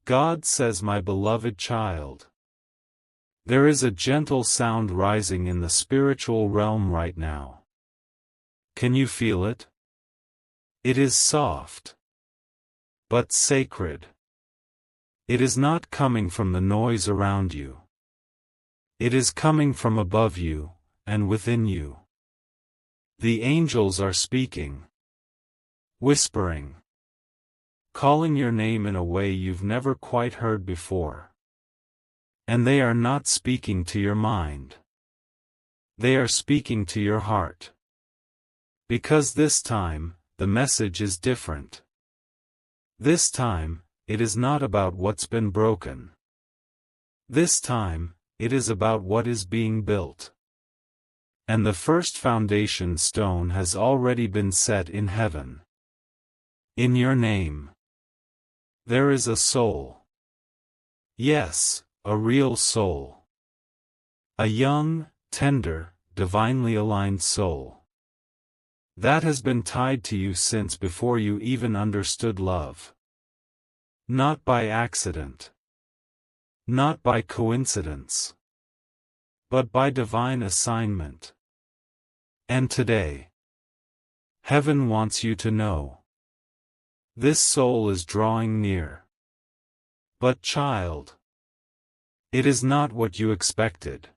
God says, my beloved child. There is a gentle sound rising in the spiritual realm right now. Can you feel it? It is soft, but sacred. It is not coming from the noise around you. It is coming from above you, and within you. The angels are speaking, whispering, calling your name in a way you've never quite heard before. And they are not speaking to your mind. They are speaking to your heart. Because this time, the message is different. This time, it is not about what's been broken. This time, it is about what is being built. And the first foundation stone has already been set in heaven. In your name. There is a soul. Yes, a real soul. A young, tender, divinely aligned soul. That has been tied to you since before you even understood love. Not by accident. Not by coincidence. But by divine assignment. And today, heaven wants you to know. This soul is drawing near. But child, it is not what you expected.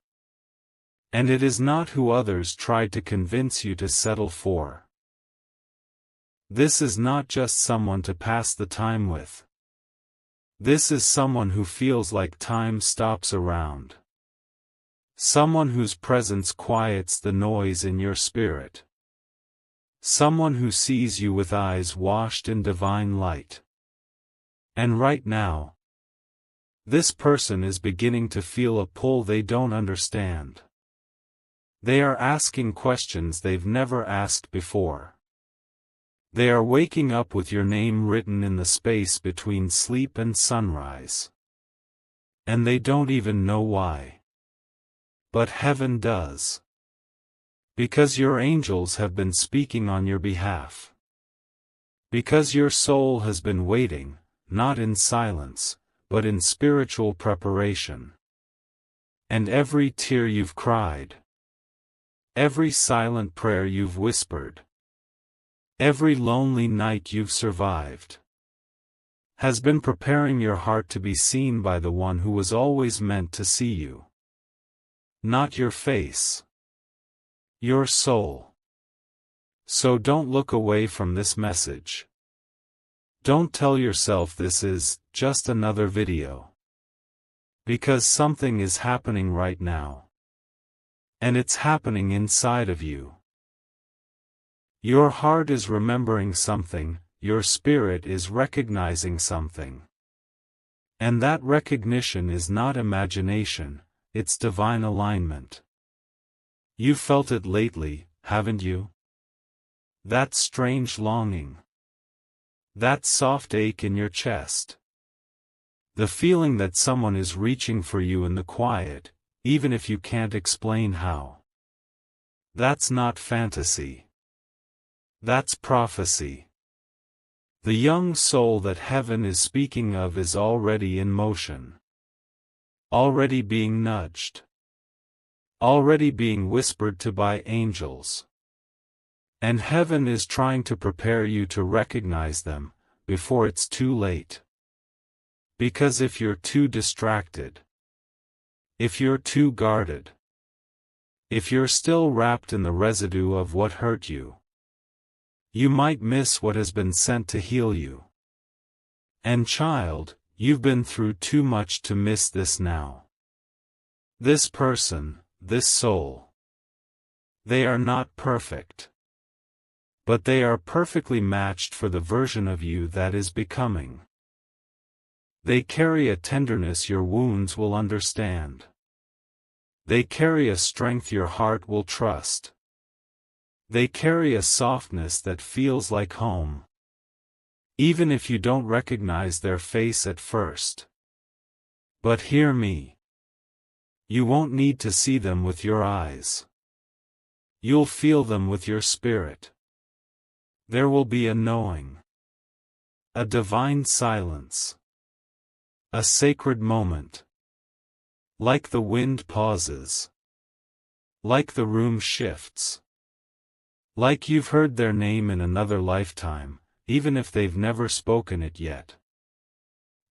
And it is not who others tried to convince you to settle for. This is not just someone to pass the time with. This is someone who feels like time stops around. Someone whose presence quiets the noise in your spirit. Someone who sees you with eyes washed in divine light. And right now, this person is beginning to feel a pull they don't understand. They are asking questions they've never asked before. They are waking up with your name written in the space between sleep and sunrise. And they don't even know why. But heaven does. Because your angels have been speaking on your behalf. Because your soul has been waiting, not in silence, but in spiritual preparation. And every tear you've cried, every silent prayer you've whispered, every lonely night you've survived, has been preparing your heart to be seen by the one who was always meant to see you. Not your face. Your soul. So don't look away from this message. Don't tell yourself this is just another video. Because something is happening right now. And it's happening inside of you. Your heart is remembering something, your spirit is recognizing something. And that recognition is not imagination, it's divine alignment. You felt it lately, haven't you? That strange longing. That soft ache in your chest. The feeling that someone is reaching for you in the quiet, even if you can't explain how. That's not fantasy. That's prophecy. The young soul that heaven is speaking of is already in motion. Already being nudged. Already being whispered to by angels. And heaven is trying to prepare you to recognize them, before it's too late. Because if you're too distracted, if you're too guarded, if you're still wrapped in the residue of what hurt you, you might miss what has been sent to heal you. And child, you've been through too much to miss this now. This person, this soul. They are not perfect. But they are perfectly matched for the version of you that is becoming. They carry a tenderness your wounds will understand. They carry a strength your heart will trust. They carry a softness that feels like home. Even if you don't recognize their face at first. But hear me. You won't need to see them with your eyes. You'll feel them with your spirit. There will be a knowing. A divine silence. A sacred moment. Like the wind pauses. Like the room shifts. Like you've heard their name in another lifetime, even if they've never spoken it yet.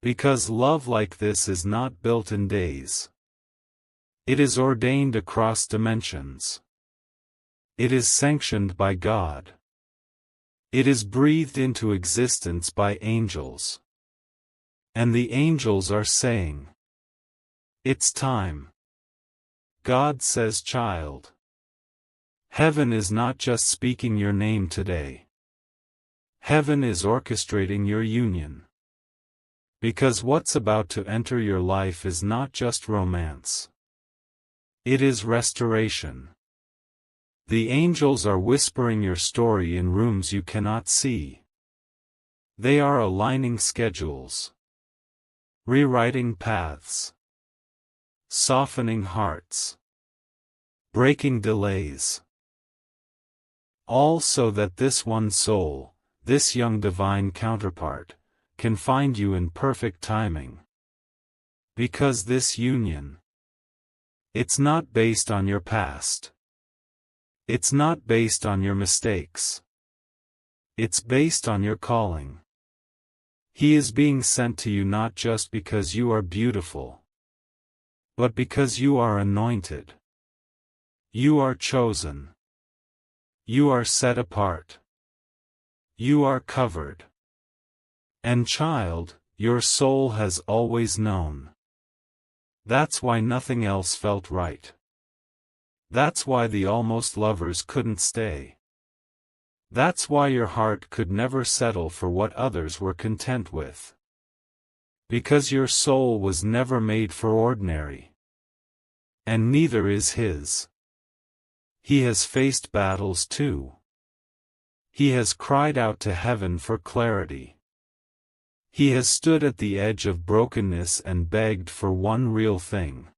Because love like this is not built in days. It is ordained across dimensions. It is sanctioned by God. It is breathed into existence by angels. And the angels are saying, "It's time." God says, "Child." Heaven is not just speaking your name today. Heaven is orchestrating your union. Because what's about to enter your life is not just romance. It is restoration. The angels are whispering your story in rooms you cannot see. They are aligning schedules. Rewriting paths. Softening hearts. Breaking delays. All so that this one soul, this young divine counterpart, can find you in perfect timing. Because this union, it's not based on your past. It's not based on your mistakes. It's based on your calling. He is being sent to you not just because you are beautiful, but because you are anointed. You are chosen. You are set apart. You are covered. And child, your soul has always known. That's why nothing else felt right. That's why the almost lovers couldn't stay. That's why your heart could never settle for what others were content with. Because your soul was never made for ordinary. And neither is his. He has faced battles too. He has cried out to heaven for clarity. He has stood at the edge of brokenness and begged for one real thing.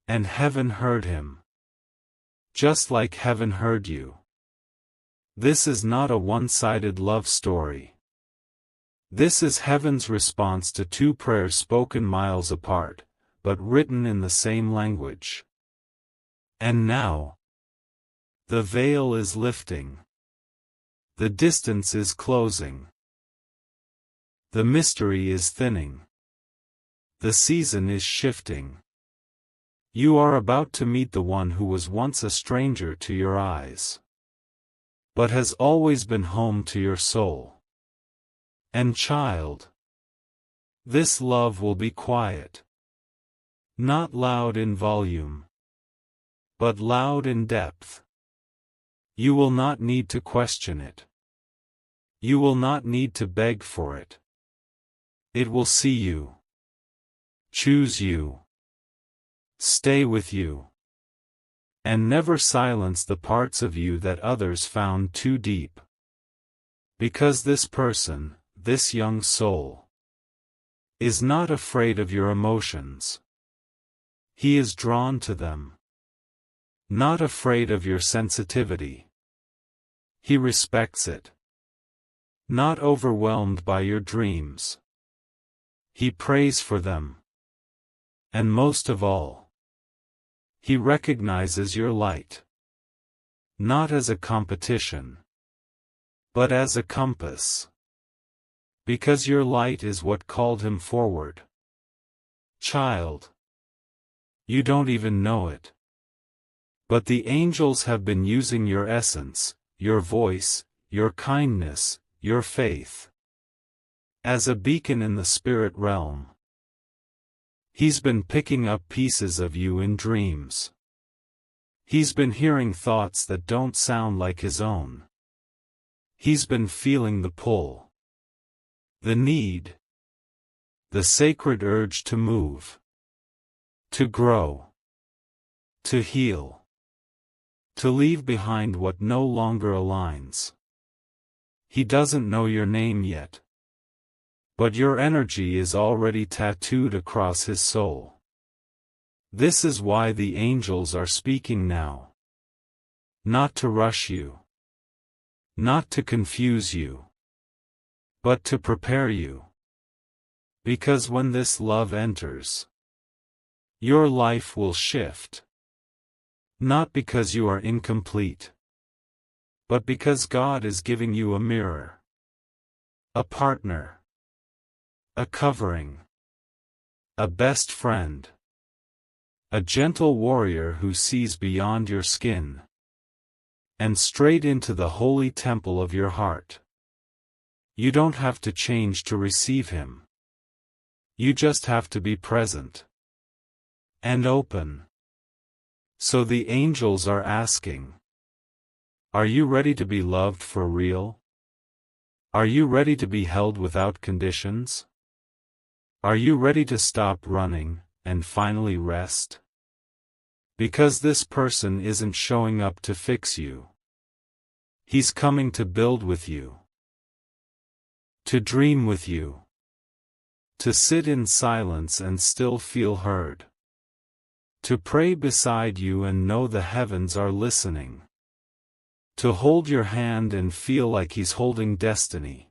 And heaven heard him. Just like heaven heard you. This is not a one-sided love story. This is heaven's response to two prayers spoken miles apart, but written in the same language. And now, the veil is lifting. The distance is closing. The mystery is thinning. The season is shifting. You are about to meet the one who was once a stranger to your eyes, but has always been home to your soul. And child, this love will be quiet. Not loud in volume, but loud in depth. You will not need to question it. You will not need to beg for it. It will see you. Choose you. Stay with you. And never silence the parts of you that others found too deep. Because this person, this young soul, is not afraid of your emotions. He is drawn to them. Not afraid of your sensitivity. He respects it. Not overwhelmed by your dreams. He prays for them. And most of all, he recognizes your light. Not as a competition, but as a compass. Because your light is what called him forward. Child, you don't even know it. But the angels have been using your essence, your voice, your kindness, your faith, as a beacon in the spirit realm. He's been picking up pieces of you in dreams. He's been hearing thoughts that don't sound like his own. He's been feeling the pull. The need. The sacred urge to move. To grow. To heal. To leave behind what no longer aligns. He doesn't know your name yet. But your energy is already tattooed across his soul. This is why the angels are speaking now. Not to rush you. Not to confuse you. But to prepare you. Because when this love enters, your life will shift. Not because you are incomplete, but because God is giving you a mirror, a partner, a covering, a best friend, a gentle warrior who sees beyond your skin and straight into the holy temple of your heart. You don't have to change to receive Him. You just have to be present and open. So the angels are asking, are you ready to be loved for real? Are you ready to be held without conditions? Are you ready to stop running and finally rest? Because this person isn't showing up to fix you. He's coming to build with you, to dream with you, to sit in silence and still feel heard, to pray beside you and know the heavens are listening, to hold your hand and feel like He's holding destiny.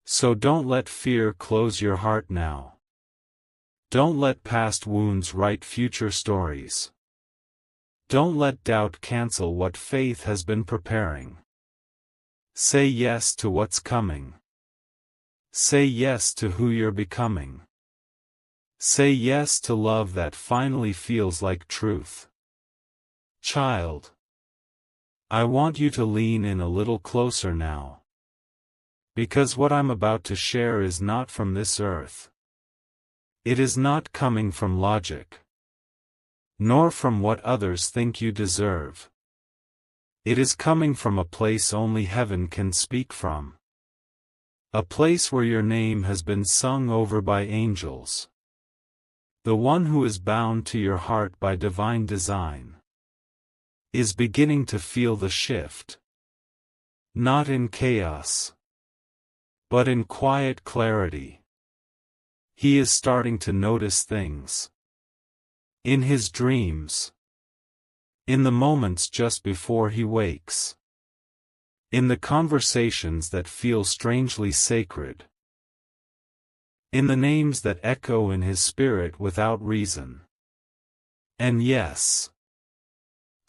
So don't let fear close your heart now. Don't let past wounds write future stories. Don't let doubt cancel what faith has been preparing. Say yes to what's coming. Say yes to who you're becoming. Say yes to love that finally feels like truth. Child, I want you to lean in a little closer now. Because what I'm about to share is not from this earth. It is not coming from logic, nor from what others think you deserve. It is coming from a place only heaven can speak from. A place where your name has been sung over by angels. The one who is bound to your heart by divine design is beginning to feel the shift. Not in chaos, but in quiet clarity. He is starting to notice things. In his dreams. In the moments just before he wakes. In the conversations that feel strangely sacred. In the names that echo in his spirit without reason. And yes,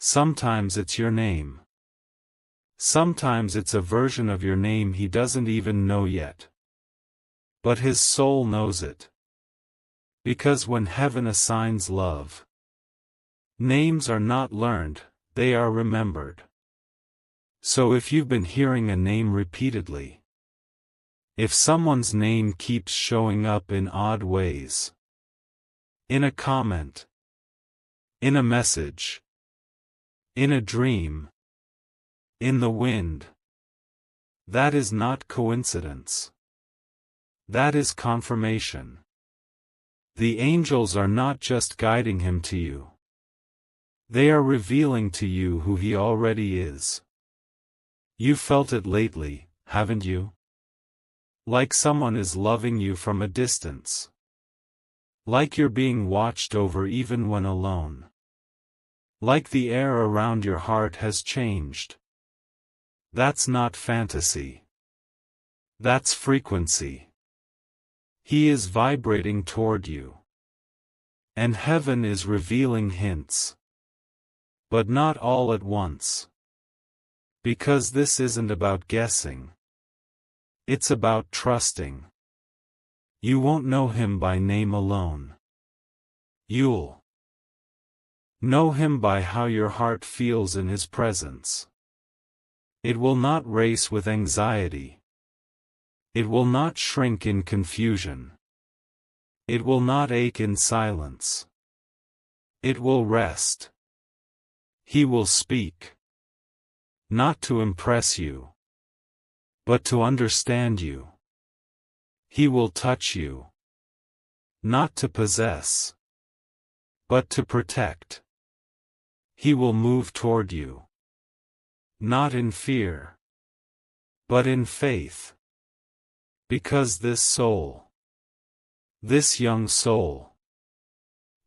sometimes it's your name. Sometimes it's a version of your name he doesn't even know yet. But his soul knows it. Because when heaven assigns love, names are not learned, they are remembered. So if you've been hearing a name repeatedly, if someone's name keeps showing up in odd ways, in a comment, in a message, in a dream, in the wind, that is not coincidence. That is confirmation. The angels are not just guiding him to you. They are revealing to you who he already is. You felt it lately, haven't you? Like someone is loving you from a distance. Like you're being watched over even when alone. Like the air around your heart has changed. That's not fantasy. That's frequency. He is vibrating toward you. And heaven is revealing hints. But not all at once. Because this isn't about guessing. It's about trusting. You won't know him by name alone. You'll know him by how your heart feels in his presence. It will not race with anxiety. It will not shrink in confusion. It will not ache in silence. It will rest. He will speak. Not to impress you, but to understand you. He will touch you. Not to possess, but to protect. He will move toward you. Not in fear, but in faith. Because this soul, this young soul,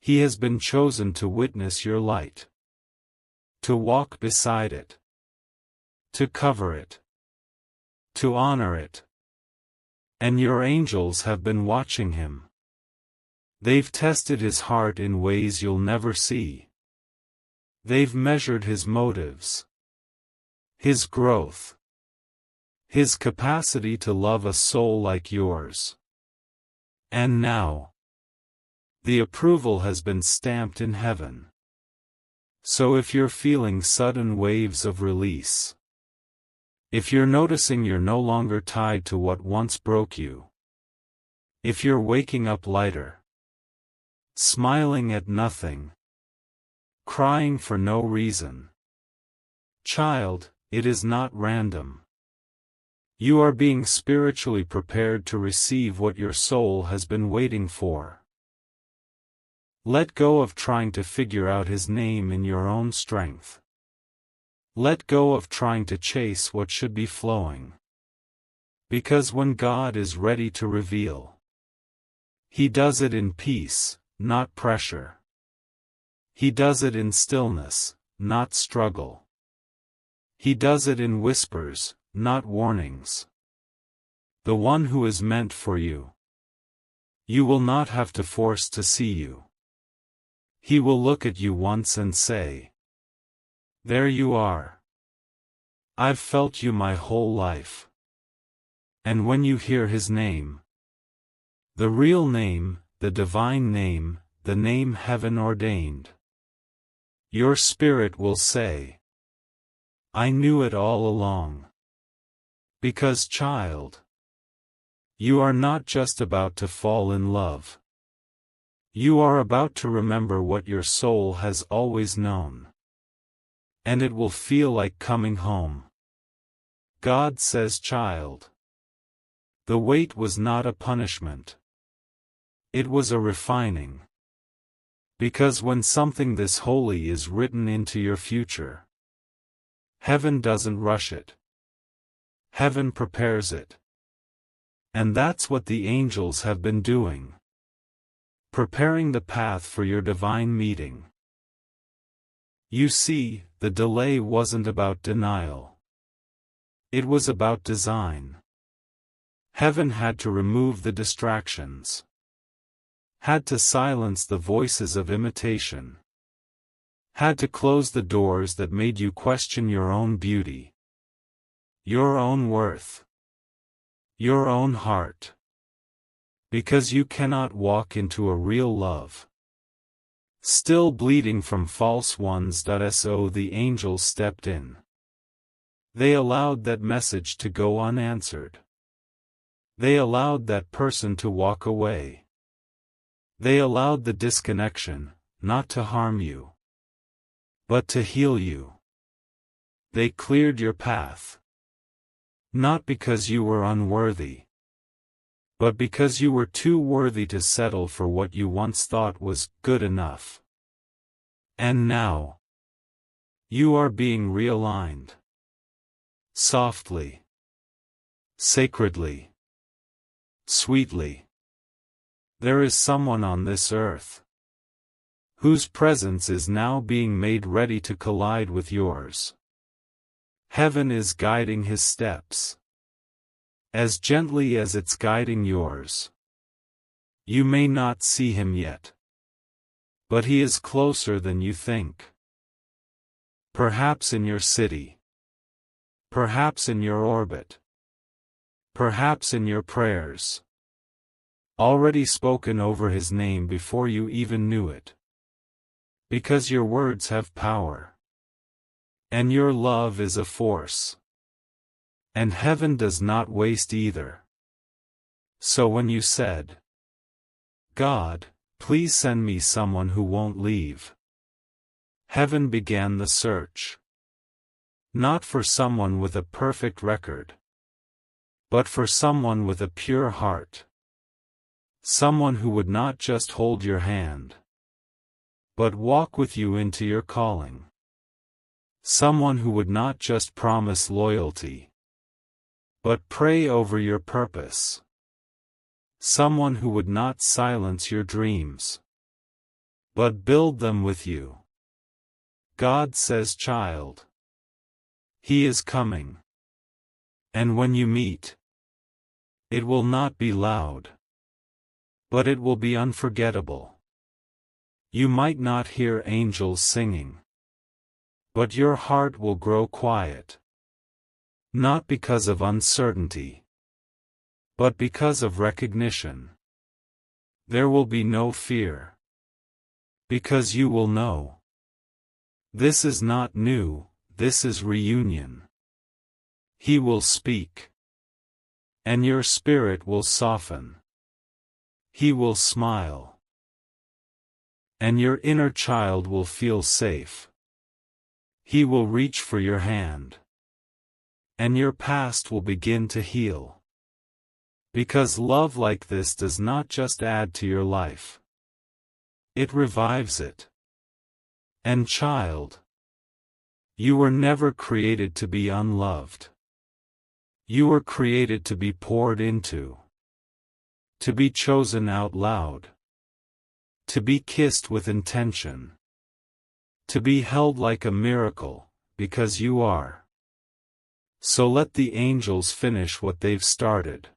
he has been chosen to witness your light. To walk beside it. To cover it. To honor it. And your angels have been watching him. They've tested his heart in ways you'll never see. They've measured his motives, his growth, his capacity to love a soul like yours. And now, the approval has been stamped in heaven. So if you're feeling sudden waves of release, if you're noticing you're no longer tied to what once broke you, if you're waking up lighter, smiling at nothing, crying for no reason, child, it is not random. You are being spiritually prepared to receive what your soul has been waiting for. Let go of trying to figure out his name in your own strength. Let go of trying to chase what should be flowing. Because when God is ready to reveal, he does it in peace, not pressure. He does it in stillness, not struggle. He does it in whispers, not warnings. The one who is meant for you, you will not have to force to see you. He will look at you once and say, "There you are. I've felt you my whole life." And when you hear his name, the real name, the divine name, the name heaven ordained, your spirit will say, "I knew it all along." Because, child, you are not just about to fall in love. You are about to remember what your soul has always known. And it will feel like coming home. God says, child, the wait was not a punishment. It was a refining. Because when something this holy is written into your future, heaven doesn't rush it. Heaven prepares it. And that's what the angels have been doing. Preparing the path for your divine meeting. You see, the delay wasn't about denial. It was about design. Heaven had to remove the distractions. Had to silence the voices of imitation. Had to close the doors that made you question your own beauty, your own worth, your own heart. Because you cannot walk into a real love still bleeding from false ones. So the angels stepped in. They allowed that message to go unanswered. They allowed that person to walk away. They allowed the disconnection, not to harm you, but to heal you. They cleared your path. Not because you were unworthy, but because you were too worthy to settle for what you once thought was good enough. And now, you are being realigned. Softly, sacredly, sweetly. There is someone on this earth whose presence is now being made ready to collide with yours. Heaven is guiding his steps, as gently as it's guiding yours. You may not see him yet, but he is closer than you think. Perhaps in your city, perhaps in your orbit, perhaps in your prayers, already spoken over his name before you even knew it. Because your words have power, and your love is a force. And heaven does not waste either. So when you said, "God, please send me someone who won't leave," heaven began the search. Not for someone with a perfect record, but for someone with a pure heart. Someone who would not just hold your hand, but walk with you into your calling. Someone who would not just promise loyalty, but pray over your purpose. Someone who would not silence your dreams, but build them with you. God says, child, he is coming. And when you meet, It will not be loud. But it will be unforgettable. You might not hear angels singing. But your heart will grow quiet. Not because of uncertainty, but because of recognition. There will be no fear. Because you will know. This is not new, this is reunion. He will speak. And your spirit will soften. He will smile. And your inner child will feel safe. He will reach for your hand. And your past will begin to heal. Because love like this does not just add to your life. It revives it. And child, you were never created to be unloved. You were created to be poured into. To be chosen out loud. To be kissed with intention. To be held like a miracle, because you are. So let the angels finish what they've started.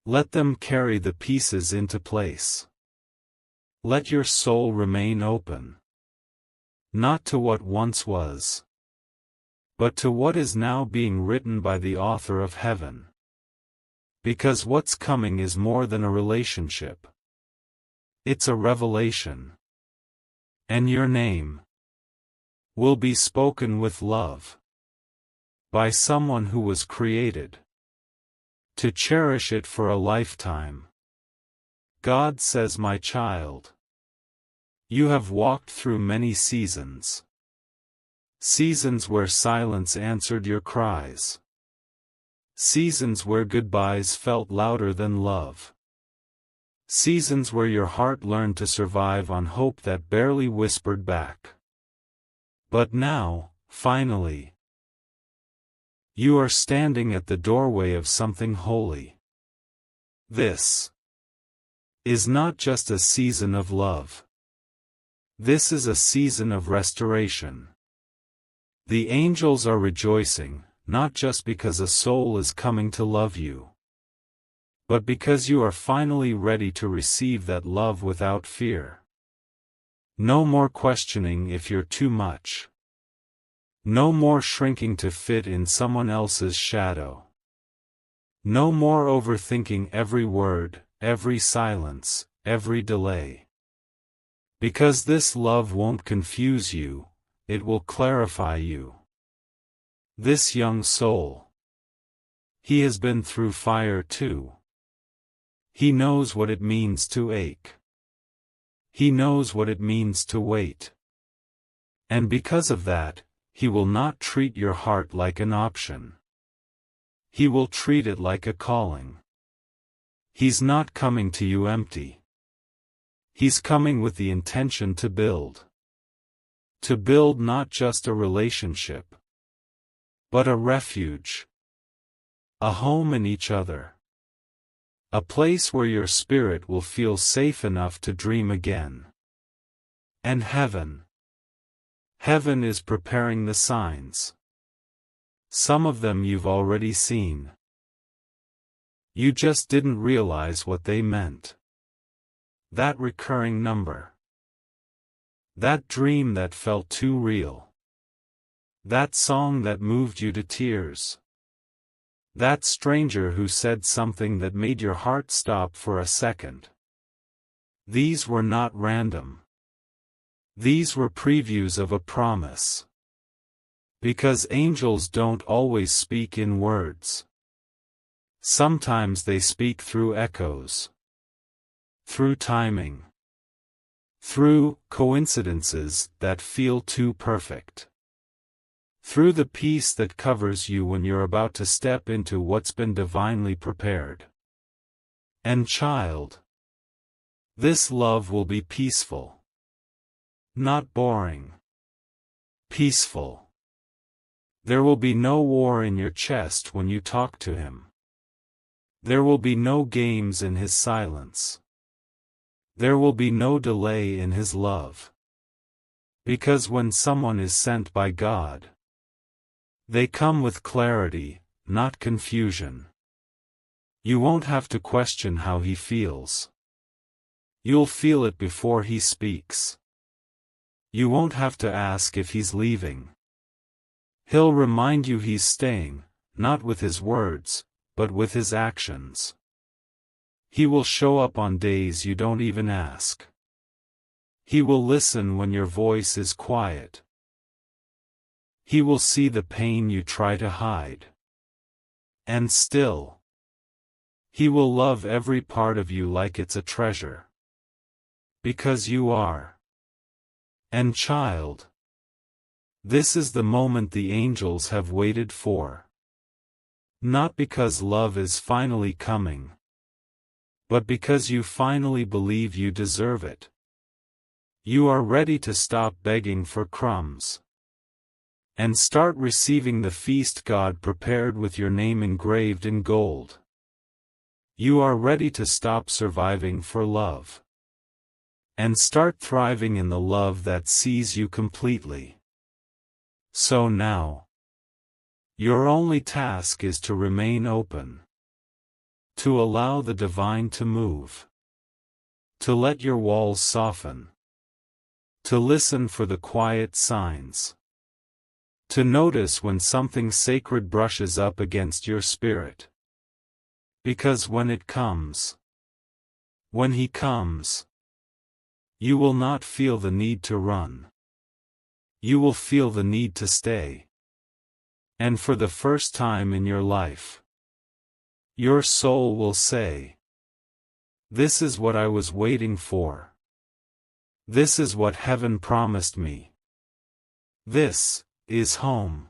Let them carry the pieces into place. Let your soul remain open. Not to what once was, but to what is now being written by the author of heaven. Because what's coming is more than a relationship. It's a revelation. And your name will be spoken with love. By someone who was created to cherish it for a lifetime. God says, my child, you have walked through many seasons. Seasons where silence answered your cries. Seasons where goodbyes felt louder than love. Seasons where your heart learned to survive on hope that barely whispered back. But now, finally, you are standing at the doorway of something holy. This is not just a season of love. This is a season of restoration. The angels are rejoicing, not just because a soul is coming to love you, but because you are finally ready to receive that love without fear. No more questioning if you're too much. No more shrinking to fit in someone else's shadow. No more overthinking every word, every silence, every delay. Because this love won't confuse you, it will clarify you. This young soul, he has been through fire too. He knows what it means to ache. He knows what it means to wait. And because of that, he will not treat your heart like an option. He will treat it like a calling. He's not coming to you empty. He's coming with the intention to build. To build not just a relationship, but a refuge. A home in each other. A place where your spirit will feel safe enough to dream again. And heaven. Heaven is preparing the signs. Some of them you've already seen. You just didn't realize what they meant. That recurring number. That dream that felt too real. That song that moved you to tears. That stranger who said something that made your heart stop for a second. These were not random. These were previews of a promise. Because angels don't always speak in words. Sometimes they speak through echoes. Through timing. Through coincidences that feel too perfect. Through the peace that covers you when you're about to step into what's been divinely prepared. And child, this love will be peaceful. Not boring. Peaceful. There will be no war in your chest when you talk to him. There will be no games in his silence. There will be no delay in his love. Because when someone is sent by God, they come with clarity, not confusion. You won't have to question how he feels. You'll feel it before he speaks. You won't have to ask if he's leaving. He'll remind you he's staying, not with his words, but with his actions. He will show up on days you don't even ask. He will listen when your voice is quiet. He will see the pain you try to hide. And still, he will love every part of you like it's a treasure. Because you are. And child, this is the moment the angels have waited for. Not because love is finally coming, but because you finally believe you deserve it. You are ready to stop begging for crumbs and start receiving the feast God prepared with your name engraved in gold. You are ready to stop surviving for love and start thriving in the love that sees you completely. So now, your only task is to remain open, to allow the divine to move, to let your walls soften, to listen for the quiet signs, to notice when something sacred brushes up against your spirit. Because when it comes, when he comes, you will not feel the need to run. You will feel the need to stay. And for the first time in your life, your soul will say, "This is what I was waiting for. This is what heaven promised me. This is home."